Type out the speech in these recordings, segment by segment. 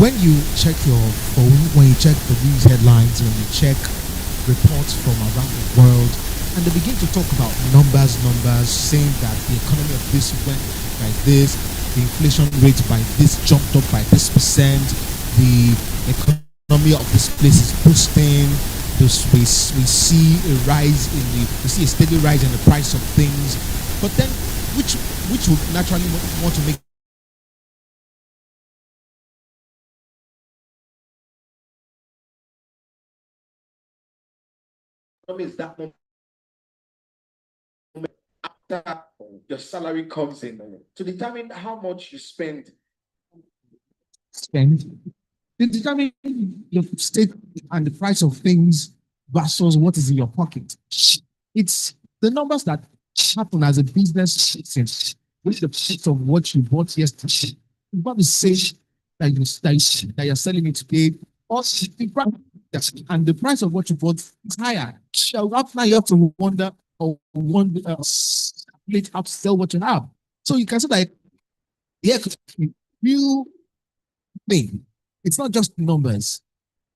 when you check your phone, when you check the news headlines, when you check reports from around the world, and they begin to talk about numbers, saying that the economy of this went by this, the inflation rate by this jumped up by this percent, the economy of this place is boosting. We see a rise in we see a steady rise in the price of things, but then which would naturally want to make is that moment after your salary comes in to determine how much you spend. to determine your state and the price of things versus what is in your pocket. It's the numbers that happen as a business person, which the price of what you bought yesterday. You probably say that you're selling it today, or the price and the price of what you bought is higher. So after you have to wonder or wonder split up sell what you have. So you can say that yeah, real thing. It's not just numbers.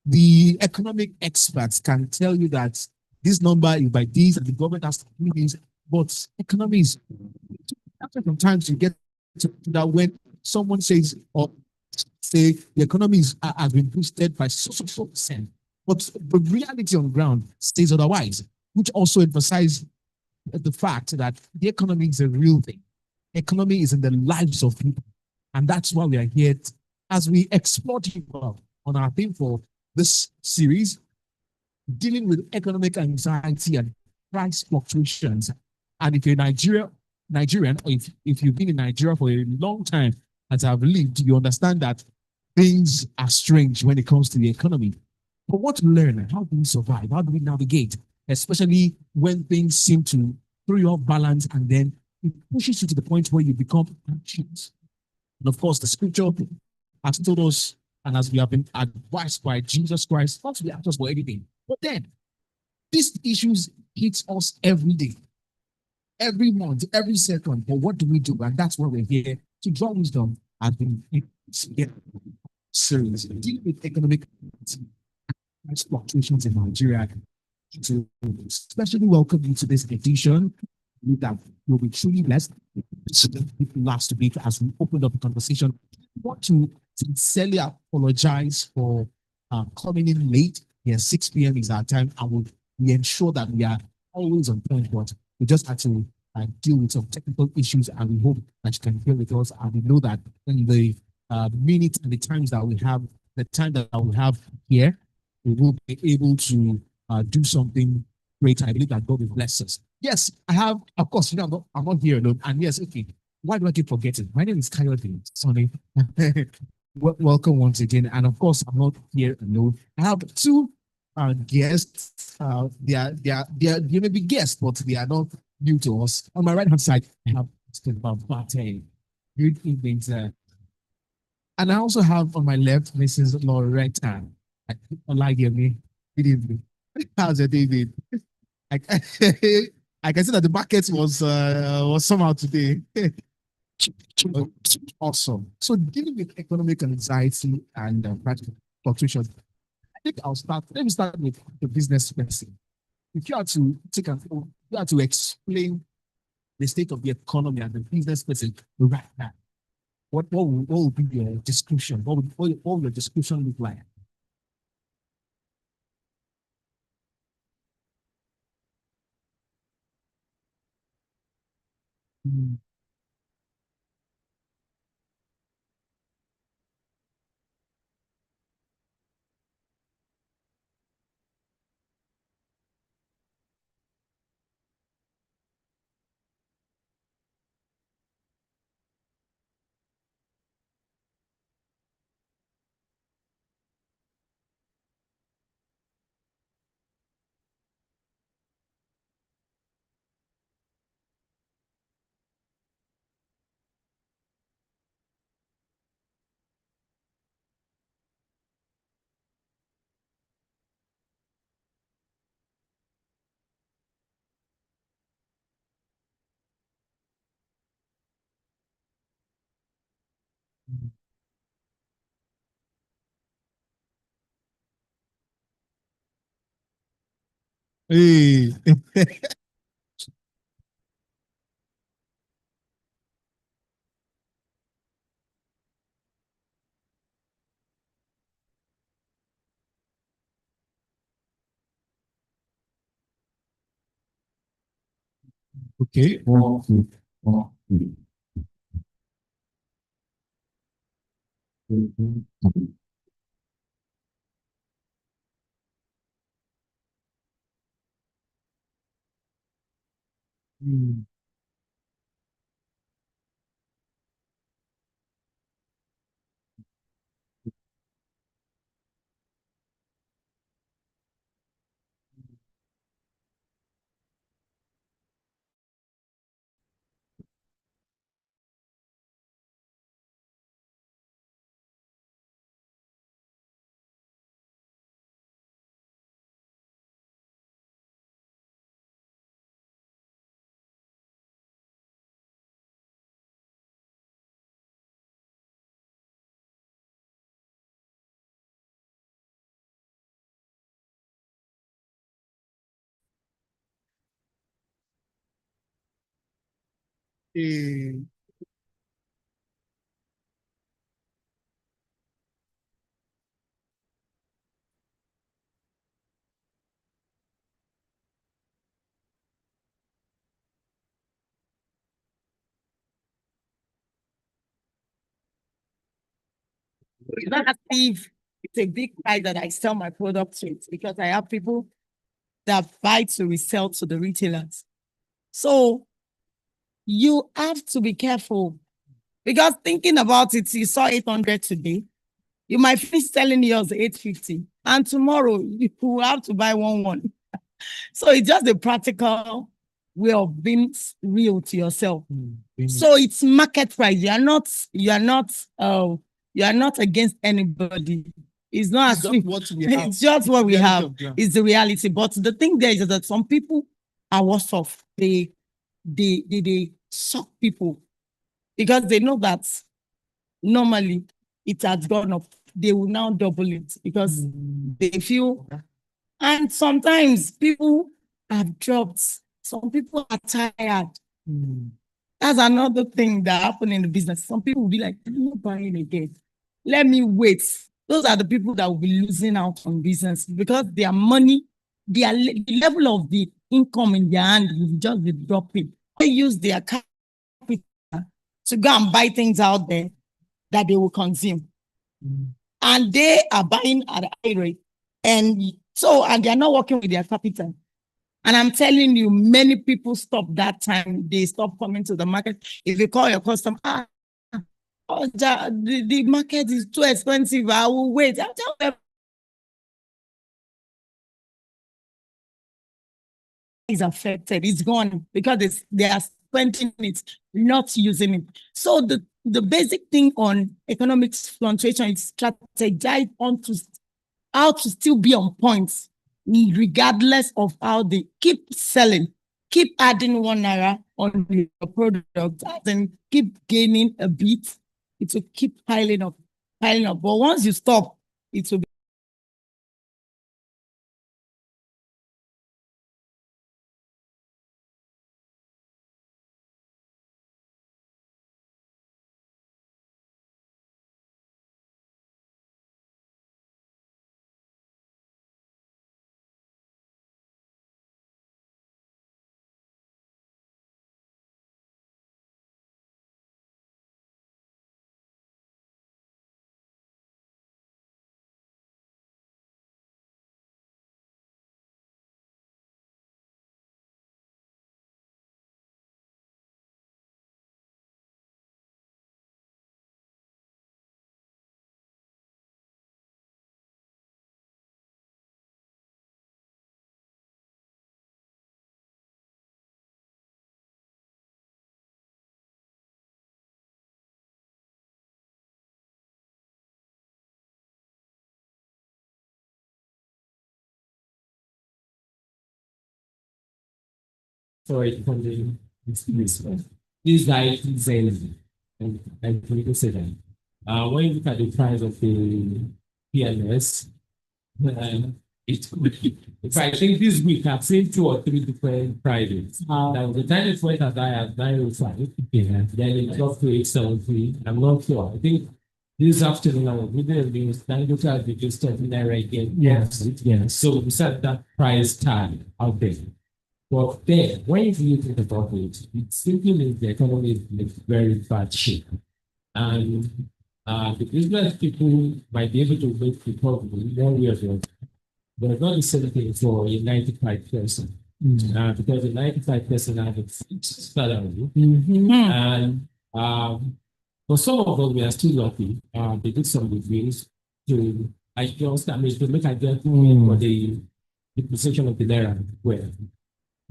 The economic experts can tell you that this number is by this and the government has to do this, but economy is after sometimes you get to that when someone says or say the economy has been boosted by so percent, but the reality on the ground stays otherwise, which also emphasizes the fact that the economy is a real thing. Economy is in the lives of people. And that's why we are here as we explore deeper on our theme for this series, dealing with economic anxiety and price fluctuations. And if you're Nigerian, or if you've been in Nigeria for a long time, as I've lived, you understand that things are strange when it comes to the economy. But what to learn? How do we survive? How do we navigate? Especially when things seem to throw you off balance and then it pushes you to the point where you become anxious. And of course, the scripture has told us, and as we have been advised by Jesus Christ, not to be anxious for anything. But then, these issues hit us every day, every month, every second. But what do we do? And that's why we're here to draw wisdom and to get serious, deal with economic fluctuations in Nigeria. To especially welcome you to this edition. That you'll be truly blessed. Last week, as we opened up the conversation, I want to sincerely apologize for coming in late. Yeah, 6 p.m. is our time, and we ensure that we are always on point. But we just had to deal with some technical issues, and we hope that you can bear with us. And we know that in the minutes and the times that we have, the time that we have here, we will be able to do something great. I believe that God will bless us. Yes, I have, of course, I'm not here alone. And yes, okay, why do I keep forgetting? My name is Coyote, Sonny. Welcome once again. And of course, I'm not here alone. I have two guests. They may be guests, but they are not new to us. On my right hand side, I have Mr. Babate. Good evening, sir. And I also have on my left Mrs. Loretta. Like me. Good evening. How's your day been? I, I can see that the market was somehow today. Awesome. So dealing with economic anxiety and practical fluctuations, I think I'll start. Let me start with the business person. If you are to take an, you are to explain the state of the economy and the business person right now, what would be your description? What would your description look like? Mm. Hey. Okay. Mm. Hey. It's not as if it's a big price that I sell my product with because I have people that buy to resell to the retailers. So you have to be careful because thinking about it, you saw 800 today. You might finish selling yours 850, and tomorrow you will have to buy one. So it's just a practical way of being real to yourself. So it's market price. You are not against anybody. It's not It's as just if what we have. it's just what we Reality have. of ground. It's the reality. But the thing there is that some people are worse off. They suck people because they know that normally it has gone up. They will now double it because they feel. And sometimes people have dropped. Some people are tired. That's another thing that happened in the business. Some people will be like, I'm not buying again. Let me wait. Those are the people that will be losing out on business because their money, the level of the income in their hand will just be dropping. They use their capital to go and buy things out there that they will consume. And they are buying at a high rate. And they're not working with their capital. And I'm telling you, many people stop that time. They stop coming to the market. If you call your customer, the market is too expensive. I will wait. I'll tell them is affected. It's gone because they are spending it, not using it. So the basic thing on economic fluctuation is strategize on to how to still be on point, regardless of how they keep selling, keep adding 1 naira on your product, and keep gaining a bit. It will keep piling up, piling up. But once you stop, it will be. Sorry, from the this guy is saying, and for me to say that, when you look at the price of the PLS, If I think this week I've seen 2 or 3 different prices. There was a time it went as high as 905. Then it dropped to 873. I'm not sure. I think this afternoon I was reading the news. Dangote has reduced 39 again. Yes. Yes. So we set that price tag out there. But then, when you think about it, it simply means the economy is in very bad shape. And the business people might be able to make recovery one way or the other. But not the same thing for a 95%. Because the 95% have a fixed salary. And for some of us, we are still lucky. They did some reviews to adjust, to make adjustment for the depreciation of the naira. Well,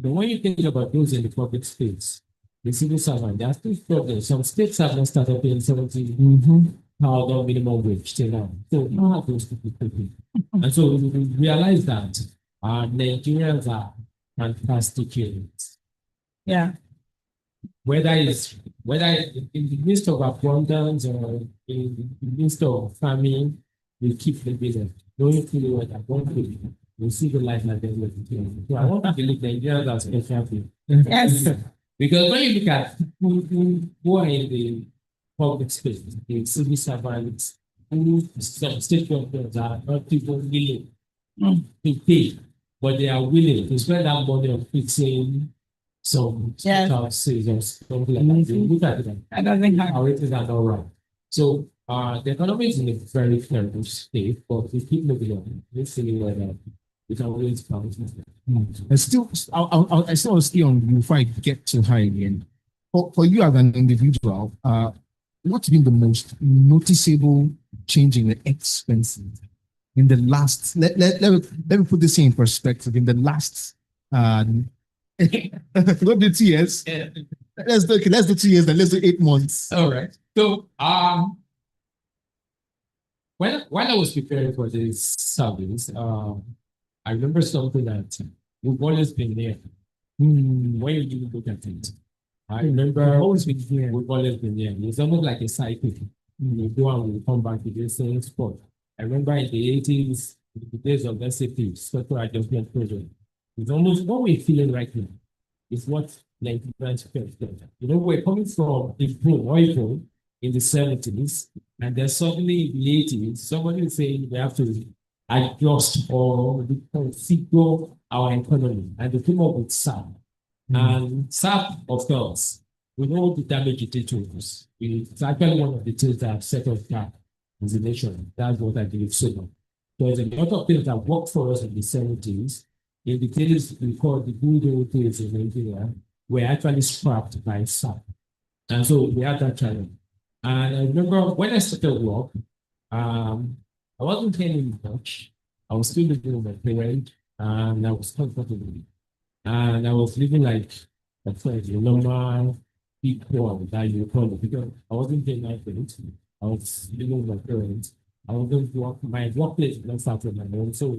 but when you think about those in the public space, the civil servant, there are still struggling. Some states have not started paying 70,000 minimum wage till now. So how are those people coping? And so we realize that Nigerians are fantastic humans. Yeah. Whether in the midst of abundance or in the midst of famine, we keep living them. Knowing fully what I'm going through, we see the light at the end of the tunnel. So I want to believe Nigerians are special people. Yes. Because when you look at people who are in the public space, the civil servants, some state governments are not even willing to pay, but they are willing to spend that money on fixing some houses or something like that. You look at it, I don't think our ratings are not right. So the economy is in a very terrible state, but we keep looking at it. Let's see whether we can always bounce back. I still want to stay on you before I get to her again. For you as an individual, what's been the most noticeable change in the expenses in the last? Let me put this in perspective. In the last, not the 2 years. Let's do 2 years. Then let's do 8 months. All right. So when I was preparing for this service, I remember something that we've always been there. When you do look at it, I remember always been here. We've always been there. It's almost like a cycle. You go and we come back to the same spot. I remember in the 80s, in the days of SAP, Structural Adjustment Project. It's almost what we're feeling right now. Is what Nigerians felt. You know, we're coming from a oil in the 70s, and then suddenly in the 80s, somebody is saying we have to adjust or reconfigure our economy, and they came up with SAP. And SAP, of course, we know the damage it did to us. It's actually one of the things that have set us back as a nation. That's what I believe so much. There's a lot of things that worked for us in the 70s. In the days we call the good old days in Nigeria, were actually scrapped by SAP. And so we had that challenge. And I remember when I started work, I wasn't earning much. I was still living with my parents, and I was comfortable. And I was living like a normal people that you call it, because I wasn't paying my rent. I was living with my parents. I wasn't my workplace was not started my own. So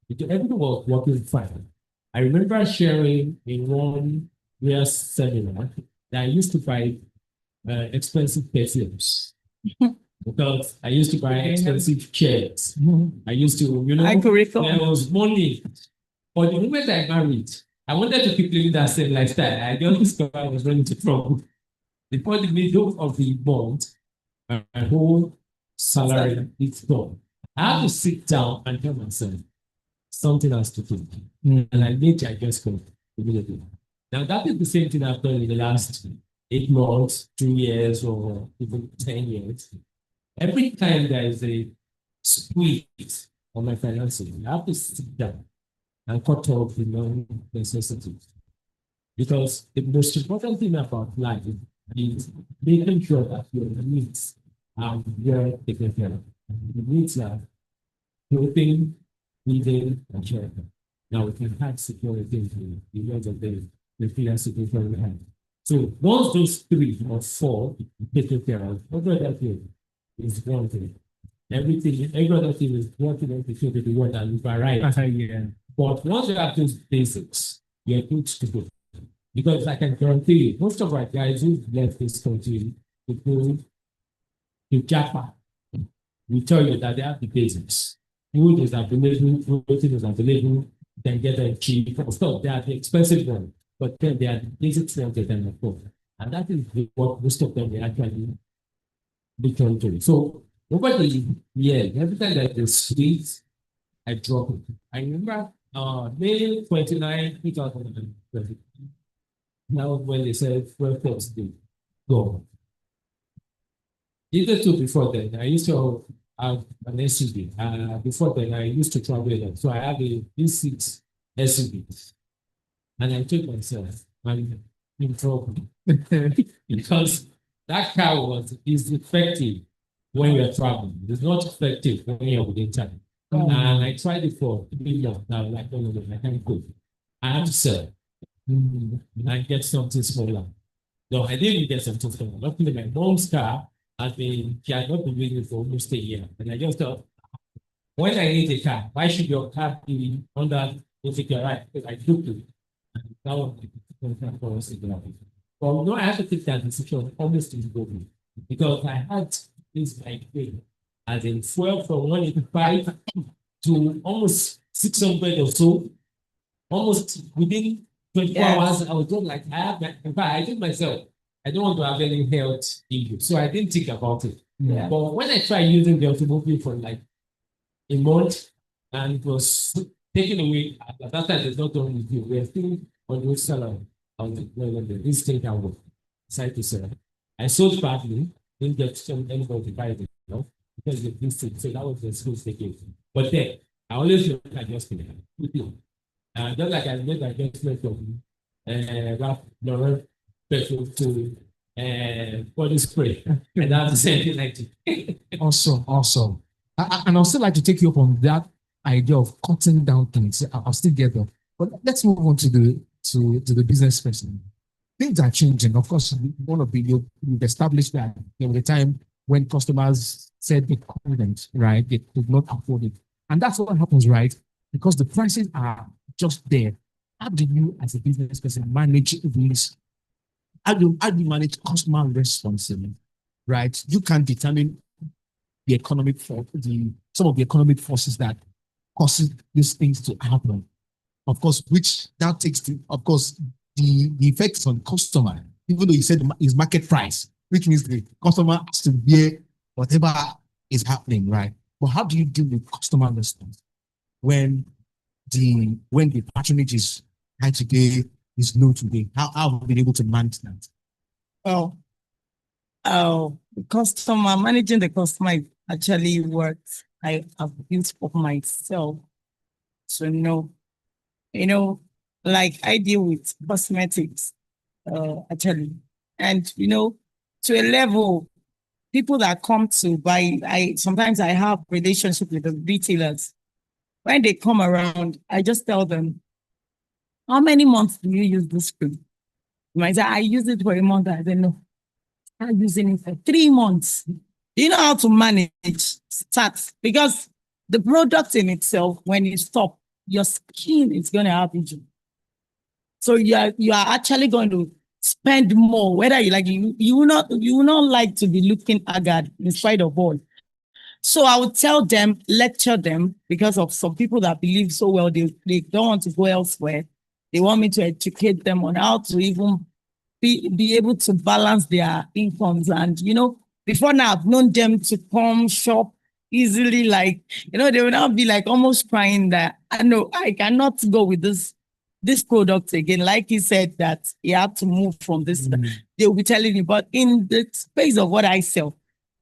everything was working fine. I remember sharing in one real seminar that I used to buy expensive perfumes. Because I used to buy expensive chairs. I used to, there was money. But the moment I married, I wanted to keep living that same lifestyle. I just discovered I was running into trouble. Before the middle of the month, my whole salary is gone. I have to sit down and tell myself, something has to do. And I need to adjust immediately. Now, that is the same thing I've done in the last 8 months, 2 years, or even 10 years. Every time there is a squeeze on my finances, I have to sit down and cut off the non-necessities. Because the most important thing about life is making sure that your needs are well taken care of. The needs are clothing, feeding, and shelter. Now we can have security into the rest of the clear situation we have. So once those 3 or 4 taken care of, every other thing is one thing. Every other thing is working to show the world and variety. But once you have those basics, you're good to go. Because I can guarantee you, most of our guys who left this country to go to Japan, we tell you that they have the basics. food is available, protein is available, you can get them cheap. Of course, they are the expensive ones, but then they are the basic ones they can afford. And that is what most of them they actually return to. So over the years, every time that the sweet, I drop it. I remember May 29, 2020. Now when they said well first day, go. Either two before then, I used to have an SUV. Before then, I used to travel a lot. So I have a V6 SUV. And I told myself, I'm in trouble. Because that car is effective when you're traveling. It's not effective when you're within time. And I tried it for 3 years. Now, like, no, I can't go. I have to sell. And get something smaller. No, I didn't get something smaller. Luckily, my mom's car she had not been with me for almost a year. And I just thought, when I need a car, why should your car be under insecure? Right? Because I took it. And that was the for us. But no, I had to take that decision almost immediately because I had this like thing as in fuel from 185 to almost 600 or so, almost within 24 hours. I was just like, in fact, I told myself, I don't want to have any health issues. So I didn't think about it. Yeah. But when I tried using the automobile for like a month and it was taken away, at that time, there's not done with you. We're still on the salary. I was like, no, this thing can work. Decided to sell. I sold badly, didn't get anybody to buy it, because of this thing. So that was the school taking. But then, I always look at adjustment. Just like I made adjustment from Ralph Lauren petrol to body spray. And that's the same thing like it. Awesome. And I'll still like to take you up on that idea of cutting down things. I'll still get there. But let's move on to the business person. Things are changing. Of course, you've established that there was a time when customers said they couldn't, right? They could not afford it. And that's what happens, right? Because the prices are just there. How do you, as a business person, manage these? How do you manage customer responsiveness, right? You can determine the economic some of the economic forces that causes these things to happen. Of course, which now takes the effects on customer, even though you said is market price, which means the customer has to bear whatever is happening, right? But how do you deal with customer response when the patronage is high today, is low today? How have you been able to manage that? Managing the customer actually works. I have built up myself to know, like I deal with cosmetics, actually. And, to a level, people that come to buy, sometimes I have relationship with the retailers. When they come around, I just tell them, how many months do you use this cream? You might say, I use it for a month. I don't know. I'm using it for 3 months. Do you know how to manage tax? Because the product in itself, when you stop, your skin is going to have issue. So you are actually going to spend more, whether you like you will not like to be looking haggard in spite of all. So I would tell them, lecture them, because of some people that believe so well, they don't want to go elsewhere. They want me to educate them on how to even be able to balance their incomes. And, before now, I've known them to come shop easily, like, they will now be like almost crying that, I know I cannot go with this product again. Like he said that he had to move from this. They will be telling you, but in the space of what I sell,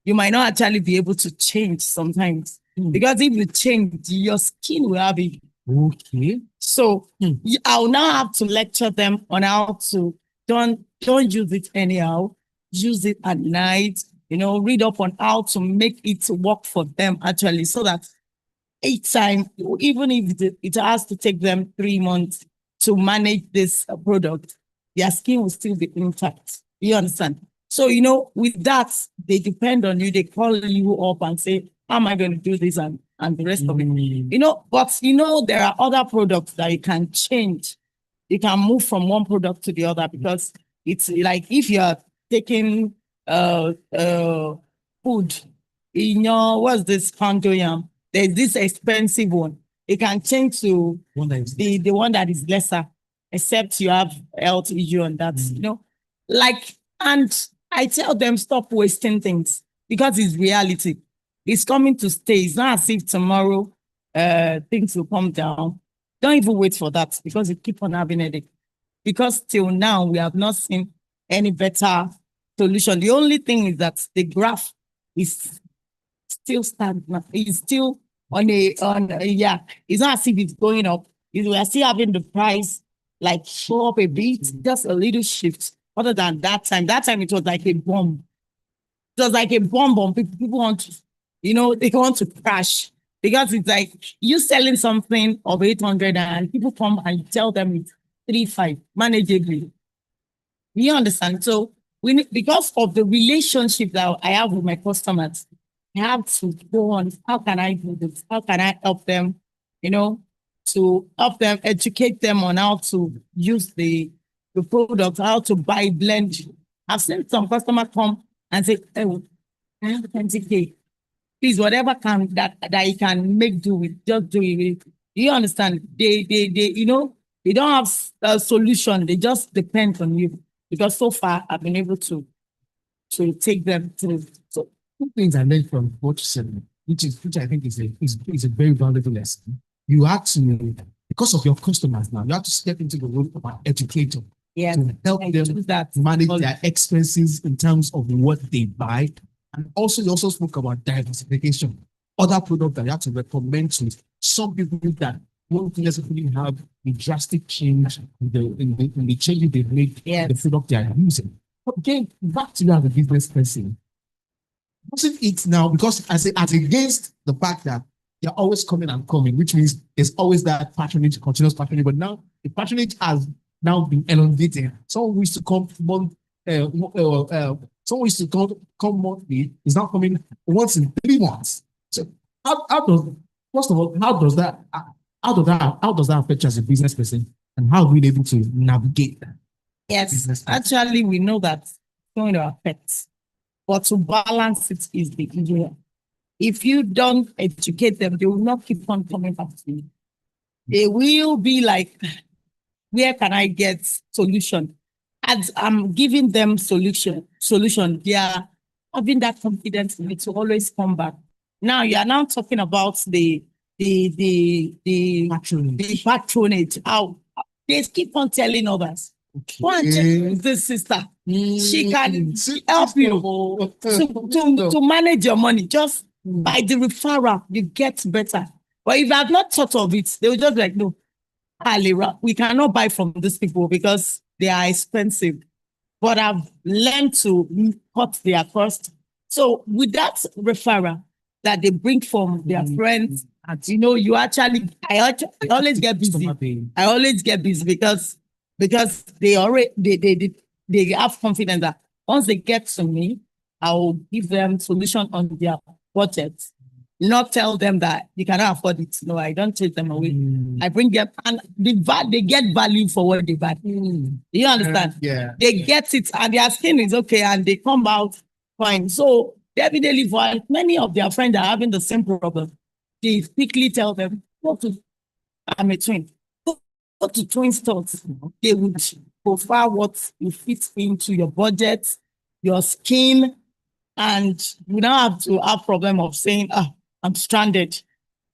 you might not actually be able to change sometimes. Because if you change, your skin will have it. Okay. So I'll now have to lecture them on how to don't use it anyhow. Use it at night. Read up on how to make it work for them actually, so that each time, even if it has to take them 3 months to manage this product, their skin will still be intact. You understand? So, with that, they depend on you. They call you up and say, how am I going to do this and the rest of it? But, there are other products that you can change. You can move from one product to the other, because it's like if you're taking food in your, what's this, pound yam? there's this expensive one. It can change to One that is the one that is lesser, except you have health issue on that, you know. Like, and I tell them stop wasting things because it's reality. It's coming to stay. It's not as if tomorrow things will come down. Don't even wait for that because you keep on having headache. Because till now we have not seen any better solution. The only thing is that the graph is still stagnant. It's still yeah. It's not as if it's going up. We are still having the price like show up a bit, just a little shift. Other than that time it was like a bomb. It was like a bomb. People want to, you know, they want to crash because it's like you selling something of 800 and people come and tell them it's 3.5 manageably. You understand? So we need, because of the relationship that I have with my customers, I have to go on. How can I do this? How can I help them? You know, to help them, educate them on how to use the product, how to buy, blend. I've seen some customer come and say, "Oh, I have 20K. Please, whatever can that you can make do with, just do it." You understand? They you know, they don't have a solution. They just depend on you because so far I've been able to take them through. So two things I learned from what you said, which I think is a very valuable lesson. You have to, because of your customers now, you have to step into the role of an educator to help them manage their expenses in terms of what they buy. And also, you also spoke about diversification, other products that you have to recommend to some people that won't necessarily have a drastic change in the changes they've made in the product they are using. But again, back to you as a business person, wasn't it now, because I say as against the fact that they're always coming and coming, which means there's always that patronage, continuous patronage, but now the patronage has now been elongated. Someone used to come someone used to come monthly, is now coming once in 3 months. So how does, first of all, how does that affect you as a business person, and how are we able to navigate that? Yes, actually, we know that it's going to affect, but to balance it is the engineer. If you don't educate them, they will not keep on coming back to you. They will be like, where can I get solution? As I'm giving them solution, they are having that confidence in me to always come back. Now you are now talking about the patronage. How they keep on telling others. Okay. Go and check this sister. She can help you to manage your money. Just by the referral, you get better. But if you have not thought of it, they will just be like, no, we cannot buy from these people because they are expensive. But I've learned to cut their cost. So with that referral that they bring from their friends, and you know, I always get busy. I always get busy because they have confidence that once they get to me, I will give them solution on their budget. Not tell them that you cannot afford it. No, I don't take them away. I bring them, and they get value for what they buy. You understand? Yeah. They get it, and their skin is okay, and they come out fine. So definitely, for many of their friends are having the same problem, they quickly tell them, I'm a twin. Go to twin stores. They would profile what you fit into your budget, your skin, and you don't have to have problem of saying, I'm stranded.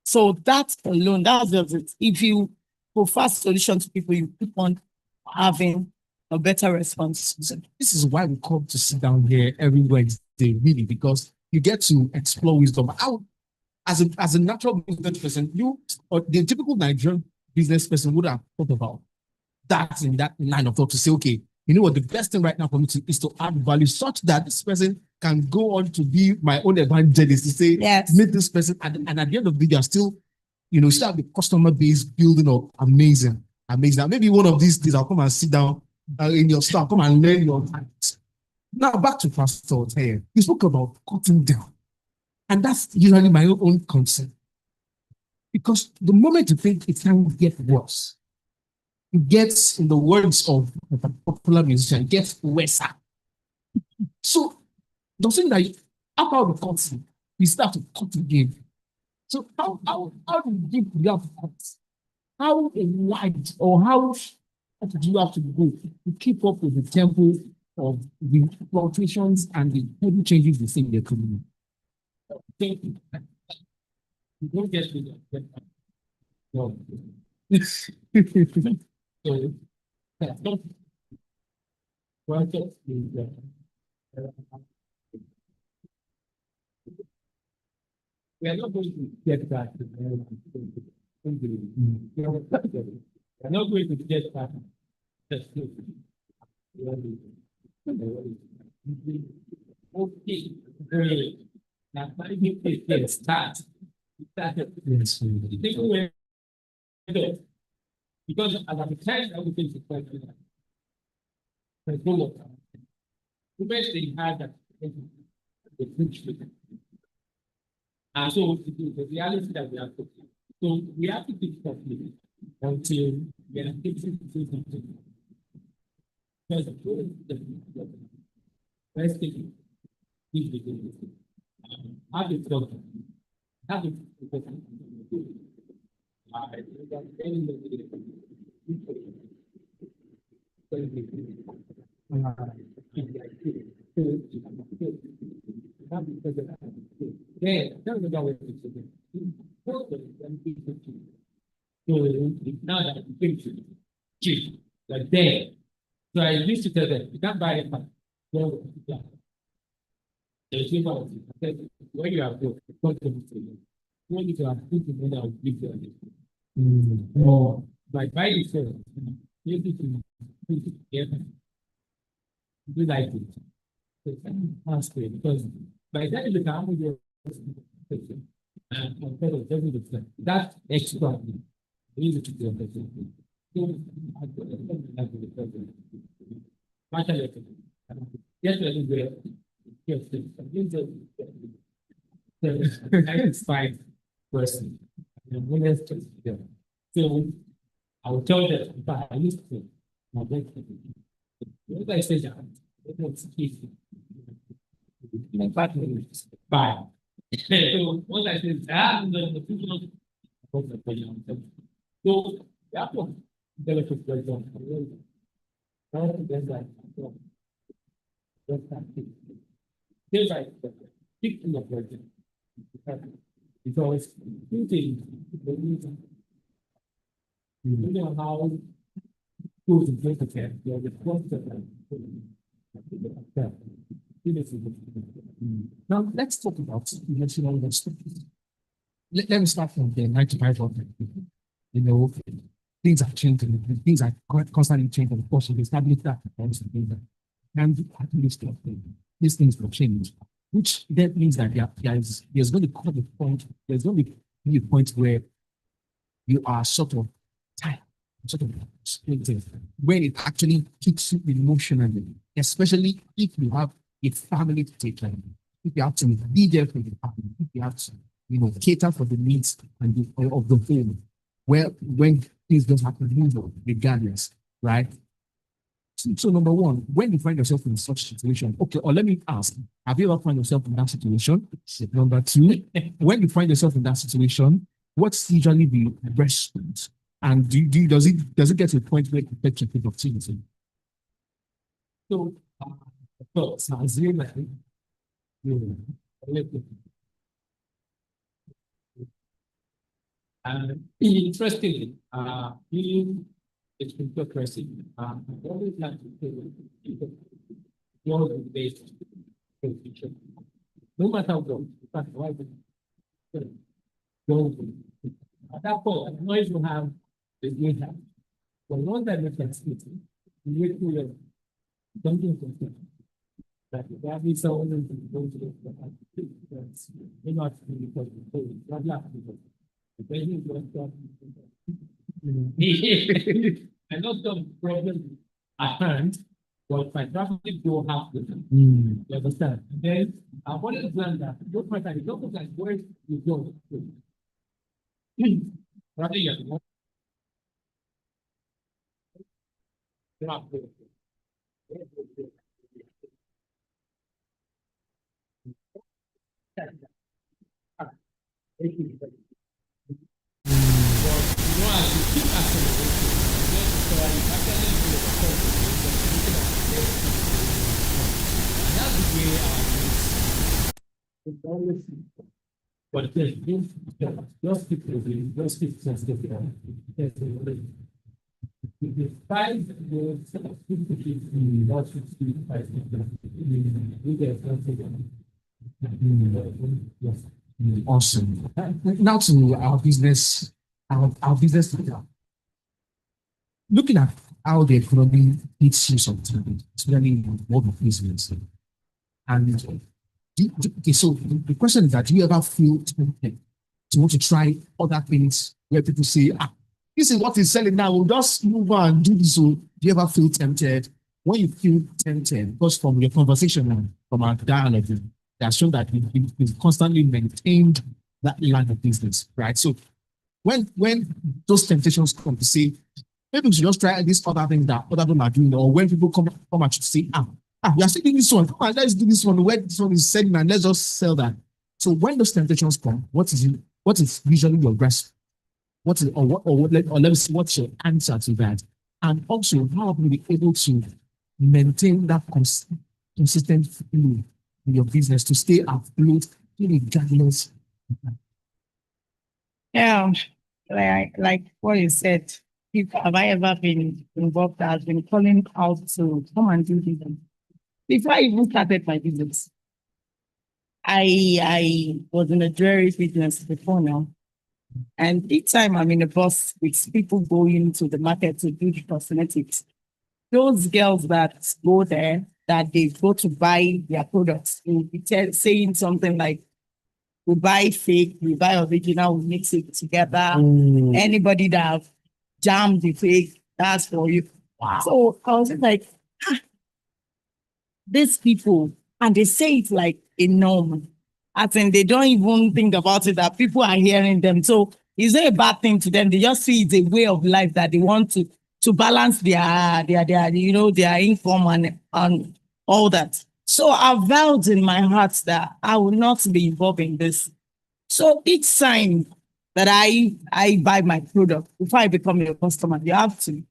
So that alone, that's just it. If you profile solutions to people, you keep on having a better response. So this is why we come to sit down here every Wednesday, really, because you get to explore wisdom. As a natural business person, you or the typical Nigerian business person would have thought about that in that line of thought to say, okay, you know what, the best thing right now for me is to add value such that this person can go on to be my own evangelist, to say, meet this person, and at the end of the day, you're still, still have the customer base building up. Amazing. Now, maybe one of these days I'll come and sit down in your store, come and learn your hands. Now, back to Pastor Otaye. You spoke about cutting down. And that's usually my own concern. Because the moment you think it can get worse, it gets, in the words of a popular musician, it gets worse. So, the thing that after the cutting, we start to cut again. So how deep do you have to cut? How wide or how do you have to go to keep up with the tempo of the fluctuations and the heavy changes we see in the economy? Thank you. You don't get to that. No. So, yeah, well, just we are not going to get back to we are not going to get back. Okay, great. Now, start. Yes, because at the time everything is quite good. The best thing had that the preach. And so it is the reality that we have to. So we have to keep talking until we are able to do something. Because the best thing is the good. Have it talk. Have it. Yeah, tell me about what it's doing. So now that you think cheap, like there. So I used to tell them, you can't buy a car. So, yeah. There's no policy. When you are broke, what can you say? When you are thinking when I will give you or like buy the phone, you need to do like it. So ask me because by that you can have your and compare with every different. That's extra. Easy to do. So I put it yes, yes, it's fine person. So I will tell them, but I used to. What I say that it's easy. Bye. So what I said, the people so we have to develop because two things, you know how schools in Japan, they're responsible. Now let's talk about national universities. Let me start from the 95 of you know, things are changing, things are constantly changing. Of course, we establish that and at least these things will change, which that means that there's going to come a point, there's going to be a point where you are sort of tired, sort of splitting, when it actually kicks you emotionally, especially if you have a family to take care of, if you have to be there for your family, if you have to, cater for the needs and of the home, where when things don't happen, regardless, right? So number one, when you find yourself in such a situation, okay, or let me ask, have you ever found yourself in that situation? Number two, when you find yourself in that situation, what's usually the response? And does it get to a point where it affects your productivity? So, interestingly, being a cryptocurrency, I always like to say you're the base future. No matter what, but why go at that point, I know you have the data. But once that makes sense, you need to something to that is someone who go to the may not be because not laugh because I know some problem at hand, but my traffic go half the time. You understand? And then I want to learn that don't matter, you don't look like where you go. Rather you have to But then, just people, just people, the 5 years, 50, not 55, we get something. Yes. Awesome. Now to our business leader. Looking at how the economy hits you sometimes, especially in the world of business. And okay, so the question is that do you ever feel tempted to want to try other things where people say, this is what is selling now, we'll just move on and do this. So do you ever feel tempted? When you feel tempted, because from your conversation and from our dialogue, that shown that we've constantly maintained that line of business, right? So when those temptations come to say, maybe we should just try this other thing that other people are doing, or when people come at you to say, we are still doing this one, come on, let's do this one, where this one is selling, and let's just sell that. So when those temptations come, what is usually your grasp? Let me see what's your answer to that? And also, how will you be able to maintain that consistent flow in your business to stay afloat regardless? Yeah, like what you said, if have I ever been involved that has been calling out to come and do this? Before I even started my business, I was in a jewelry business before now. And each time I'm in a bus with people going to the market to do the cosmetics, those girls that go there, that they go to buy their products, will be saying something like, we buy fake, we buy original, we mix it together. Anybody that have jammed the fake, that's for you. Wow. So I was like, these people, and they say it like a norm. I think they don't even think about it, that people are hearing them. So it's not a bad thing to them. They just see it's a way of life that they want to balance their income and all that. So I vowed in my heart that I will not be involved in this. So each time that I buy my product, before I become your customer, you have to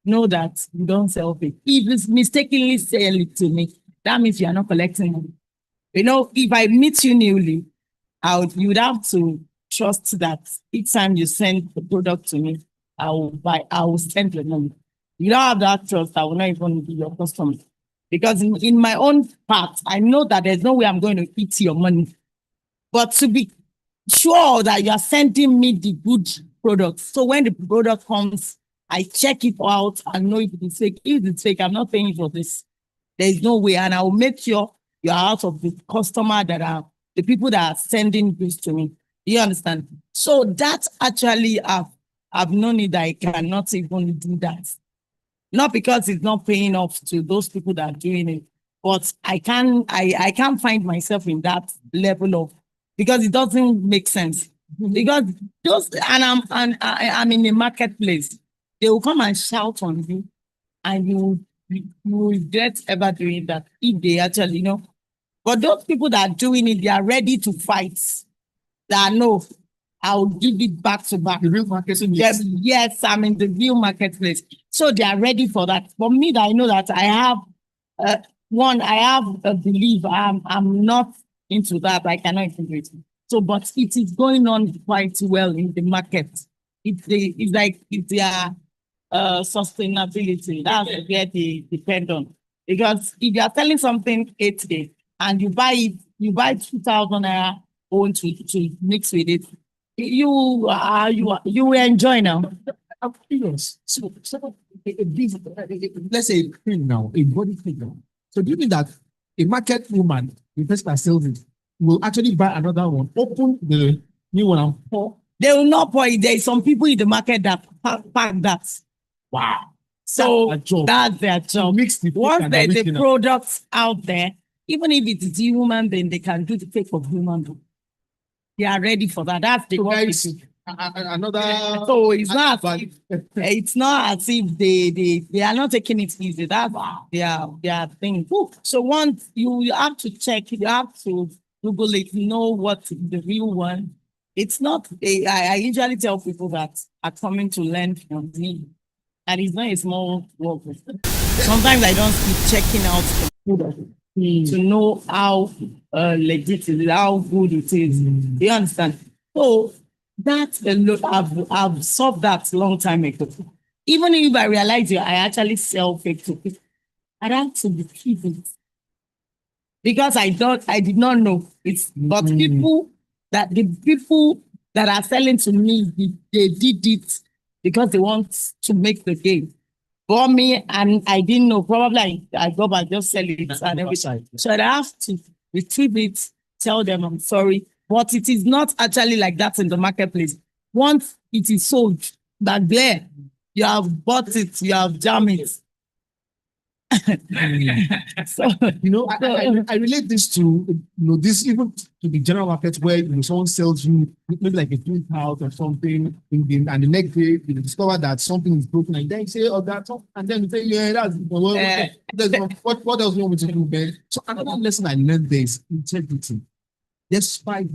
know that you don't sell it. If you mistakenly sell it to me, that means you are not collecting money. You know, if I meet you newly, you would have to trust that each time you send the product to me, I will send the money. You don't have that trust, I will not even be your customer. Because in my own part, I know that there's no way I'm going to eat your money. But to be sure that you are sending me the good product. So when the product comes, I check it out and know if it's fake. If it's fake, I'm not paying for this. There's no way. And I will make sure you're out of the customer that are the people that are sending this to me. You understand? So that actually I've known it that I cannot even do that. Not because it's not paying off to those people that are doing it, but I can't find myself in that level of, because it doesn't make sense. Because I'm in the marketplace. They will come and shout on you, and you regret ever doing that if they actually know. But those people that are doing it, they are ready to fight. That no, I'll give it back to back. The real marketplace. Yes, I'm in the real marketplace. So they are ready for that. For me, I know that I have I have a belief. I'm not into that. I cannot integrate it. So, but it is going on quite well in the market. It's their sustainability. That's where they depend on. Because if you are selling something 8K and you buy 2,000 naira own to mix with it, you will enjoy now. Yes. So let's say a cream now, a body cream now. So do you mean that a market woman, the person that sells it, will actually buy another one, open the new one and pour? They will not pour it. There is some people in the market that pack that. Wow. So that's their job. Once there's a product out there, even if it is human, then they can do the fake of human being. They are ready for that. That's the another. So it's not as if they are not taking it easy. That's their thing. So once you have to check, you have to Google it, know what the real one. It's not. I usually tell people that are coming to learn from me, and it's not a small work. Sometimes I don't keep checking out the product. to know how legit it is, how good it is. You understand? So that alone, I've solved that long time ago. Even if I realize I actually sell fake to people, I have to retrieve it because I did not know it's. But the people that are selling to me, they did it because they want to make the game. Bought me and I didn't know. Probably I go back just sell it and everything. So I have to retrieve it, tell them I'm sorry, but it is not actually like that in the marketplace. Once it is sold, back there, you have bought it, you have jammed it. So, I relate this to this even to the general market where someone sells you maybe like a twin house or something and the next day you discover that something is broken and then you say that's and then you say that's what else you want me to do, man? So another lesson I learned there is integrity. Despite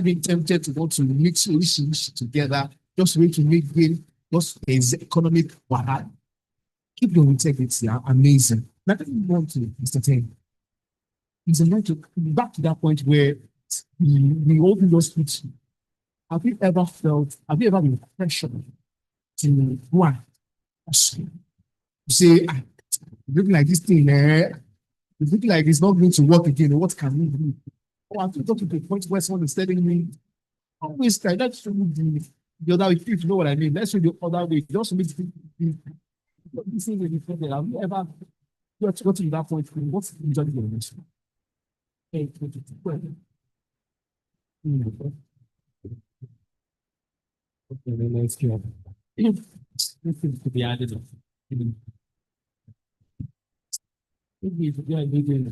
being tempted to want to mix solutions together, just way to make gain, just as economic wahala. Keep your integrity, amazing. Nothing you want to entertain. It's a to back to that point where we all do those things. Have you ever been pressured to go and say, looking like this thing, it's looking like it's not going to work again. What can we do? Oh, I've got to the point where someone is telling me, always try, let's do the other way, if you know what I mean. Let's do the other way. Just make this is really funny. Have you ever got to that point? What's the journey of this? Okay, let's go. This is to be added. Maybe if you are doing the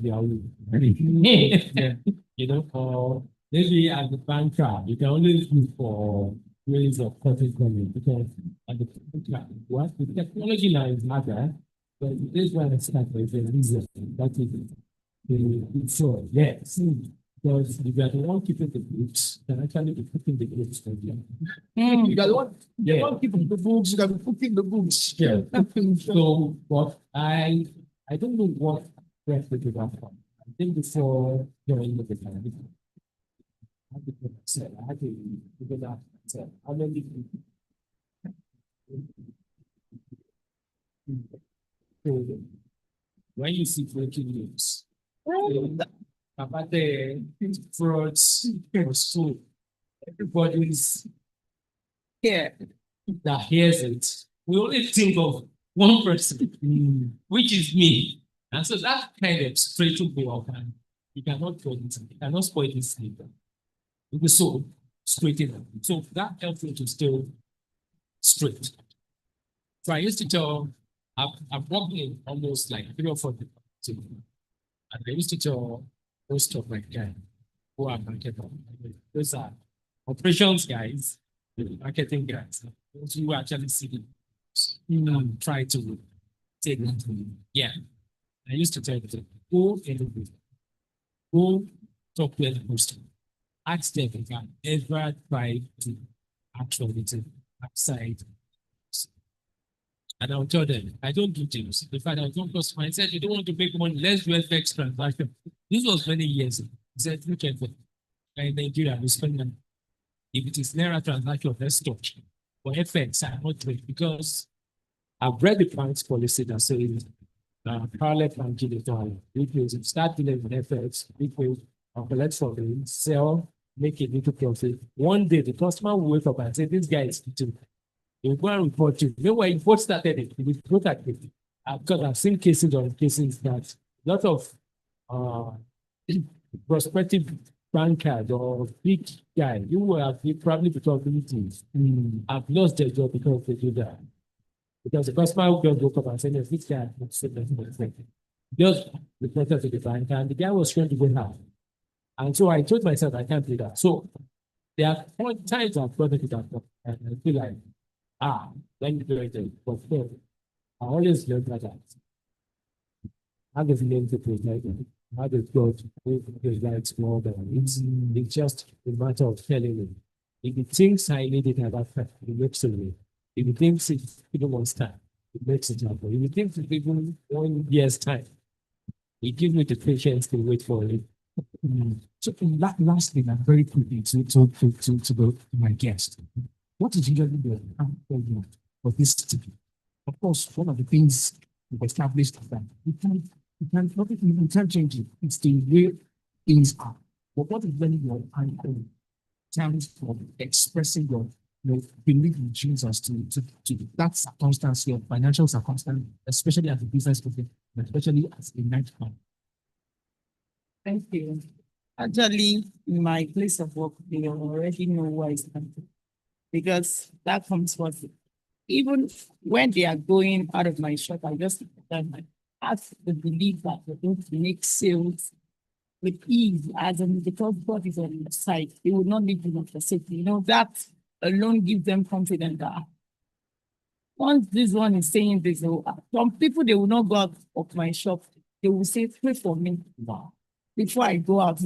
you know, or maybe as a banker, you can always look for ways of cutting money because at the what the technology now is harder, but this one is like a reason that is it's so yes. Because if you are the one keeping the books, you can actually be cooking the books for you. You are the one keeping the books, you can be cooking the books. Yeah. So, but I don't know what rest to that from. I think before joining the family, I had to figure that how many people. So when you see breaking news, about the frauds or so, everybody's here that hears it. We only think of one person, which is me. And so that kind of straight to go up and you cannot go into it, you cannot spoil this sleep. It was so straight in. So that helps me to stay straight. So I used to tell, I've worked in almost like 3 or 4 people. And I used to tell most of my guys who are marketing, those are operations guys, marketing guys, those who actually see and try to take it. Yeah. I used to tell them, go in the group, go talk to the person, ask them if I ever try to actually outside. And I'll tell them, I don't do things. In fact, I don't cost I said, you don't want to make money, let's do FX transaction. This was many years ago. He said, look at it. In Nigeria, we spend money. If it is Naira transaction, let's stop. For FX, I not trade because I've read the bank's policy that says parallel banking is done. Because if you start dealing with FX, people collect from them, sell, make a little profit. One day, the customer will wake up and say, this guy is cheating. He will go and report you. Meanwhile, you both started it. You will look at it. Because I've seen cases on cases that a lot of prospective bankers or big guy, you will have probably become meetings. I've lost their job because they do that. Because the customer will just woke up and said, this guy just reported to the bank, and the guy was trying to go out. And so I told myself, I can't do that. So there are times I've gotten to that point, and I feel like, let me do it. But I always learn that. How does he learn to protect it? How does God make his life more than it's just a matter of telling him. If he thinks I need it at that time, he makes it me. If he thinks it's even 1 time, it makes it happen. If he thinks it's even 1 year's time, It gives me the patience to wait for it. So lastly, and very quickly to my guest, what is usually the outcome for this city? Of course, one of the things we've established is that we can't change it. It's the way things are. But what is really your anchor in terms of expressing your belief in Jesus to that circumstance, your financial circumstance, especially as a business person, especially as a night man? Thank you. Actually, in my place of work, they already know why it's happening because that comes first. Even when they are going out of my shop, I just have the belief that they're going to make sales with ease, as in because God is on your side, they will not leave you for safety. You know, that alone gives them confidence that once this one is saying this, some people they will not go out of my shop, they will say, pray for me. Wow. Before I go out.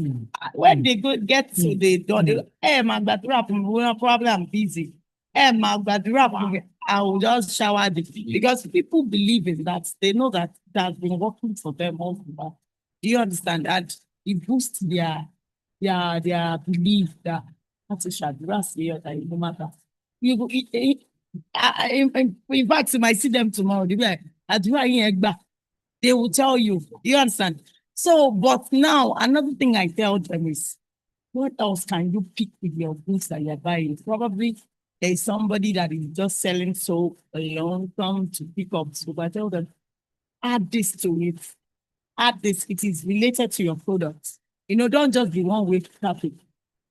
When they go get to the door, they go, hey, my probably I'm busy. Hey, my I will just shower the because people believe in that. They know that has been working for them all the while. Do you understand that? It boosts their belief that that's a shadras here that no matter. You go in fact, you might see them tomorrow. They'll be like, they will tell you. You understand? So, but now another thing I tell them is, what else can you pick with your goods that you're buying? Probably there's somebody that is just selling soap alone, come to pick up soap. I tell them, add this to it. Add this. It is related to your products. You know, don't just be one way traffic.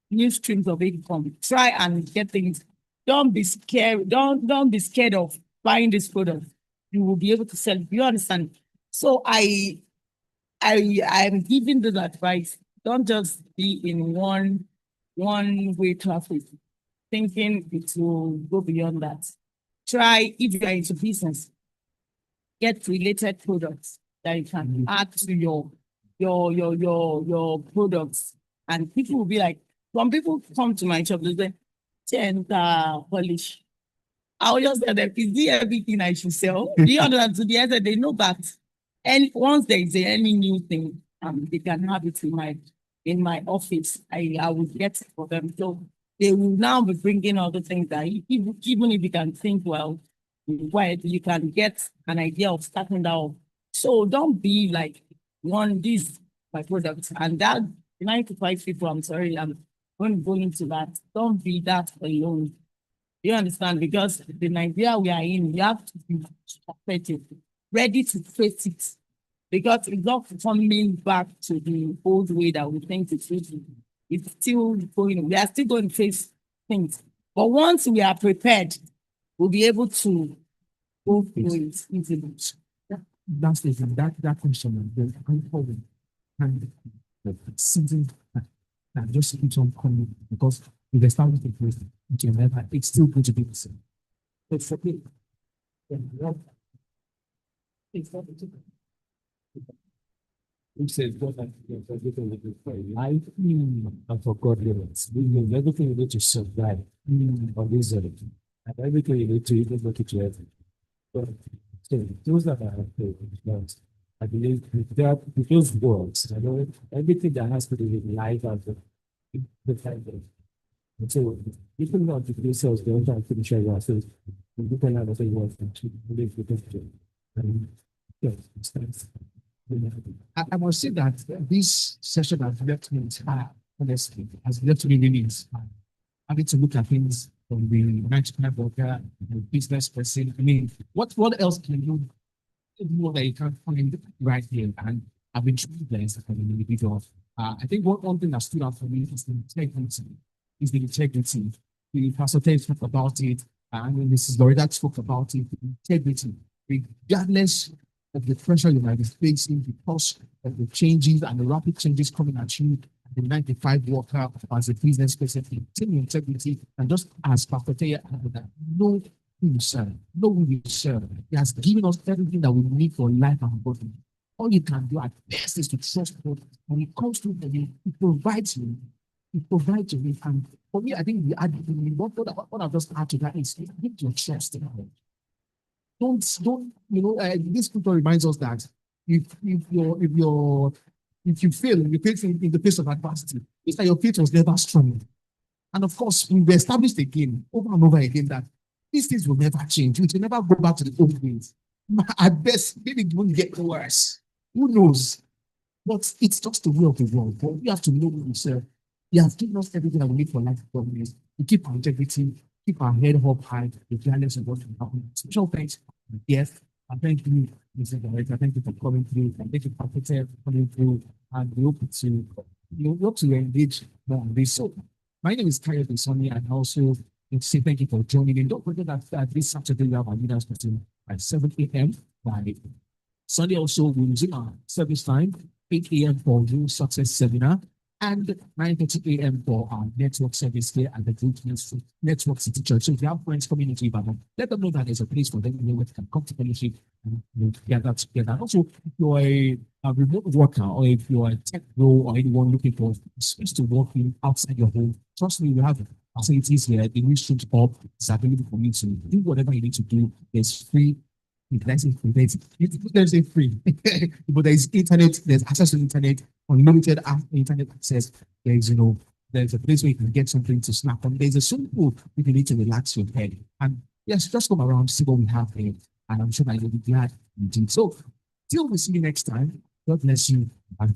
New streams of income. Try and get things. Don't be scared. Don't be scared of buying this product. You will be able to sell. You understand? So I'm giving this advice. Don't just be in one way traffic, thinking it will go beyond that. Try, if you are into business, get related products that you can add to your products. And people will be like, when people come to my shop, they say, polish. I'll just tell them, is there everything I should sell? Do you understand? To the end, they know that. And once there is any new thing, they can have it in my office. I will get it for them. So they will now be bringing all the things that even if you can think well, you can get an idea of starting that off. So don't be like these my products and that 9 to 5 people. I'm sorry, I'm going to go into that. Don't be that alone. You understand? Because the Nigeria we are in, we have to be effective, ready to face it. Because it's not coming back to the old way that we think it should be. It's still going, we are still going to face things. But once we are prepared, we'll be able to go through it easily. That's the thing, that question, the unfolding and the season that just keeps on coming because if they start with the place, it's still going to be the same. It's okay. It's not Who says God has everything we do for life and for godliness. We need everything you need to survive on this earth. And everything you need to even make it to heaven. But so those that are faith, I believe with those words, I know everything that has to do with life and the time. And so even not the themselves, they don't try to share your faith. You can have a say words to believe with them. And yes, it's nice. I must say that this session has left me inspired, honestly, has left me really inspired. I need to look at things from the 95 worker, the business person. I mean, what else can you do that you can't find right here? And I've been truly blessed as an individual. I think one thing that stood out for me is the integrity. The Pastor Tate spoke about it, and Mrs. Loretta spoke about it. Integrity, regardless of the pressure you might be facing because of the changes and the rapid changes coming at you, the 95 worker as a business person, continue integrity, and just as Pastor Taya added, know who you serve, know who you serve. He has given us everything that we need for life and body. All you can do at best is to trust God. When it comes to it, He provides you. He provides you. And for me, I think what I've just added to that is give your trust in God. Don't, this scripture reminds us that if you fail in the face of adversity, it's that your faith was never strong. And of course, we established again, over and over again, that these things will never change. We will never go back to the old ways. At best, maybe it won't get worse. Who knows? But it's just the way of the world. But we have to know yourself. He has given us everything that we need for life. We keep our integrity, keep our head up high, regardless of what will happen. Special thanks. Yes, and thank you, Mr. Director. Thank you for coming through. And thank you, Professor, for coming through. And we hope to engage more on this. So, my name is Kyle Sonny, and also want to say thank you for joining in. Don't forget that this Saturday we have our leaders meeting at 7 a.m. by Sunday. Also, we resume our service time 8 a.m. for Real Success Seminar and 9:30 a.m. for our network service here at the Group Network City Church. So if you have friends coming into Ibadan, let them know that there's a place for them where they can come to fellowship and gather together. And also, if you're a remote worker or if you're a tech role or anyone looking for space to work in outside your home, trust me, we have facilities here. The NuStreams hub is available for you to do whatever you need to do. There's free. There's a free, but there's internet, there's access to internet, unlimited internet access. There's a place where you can get something to snap on. There's a swimming pool if you need to relax your head. And yes, just come around, see what we have here. And I'm sure that you'll be glad you did. So, till we see you next time, God bless you. Bye.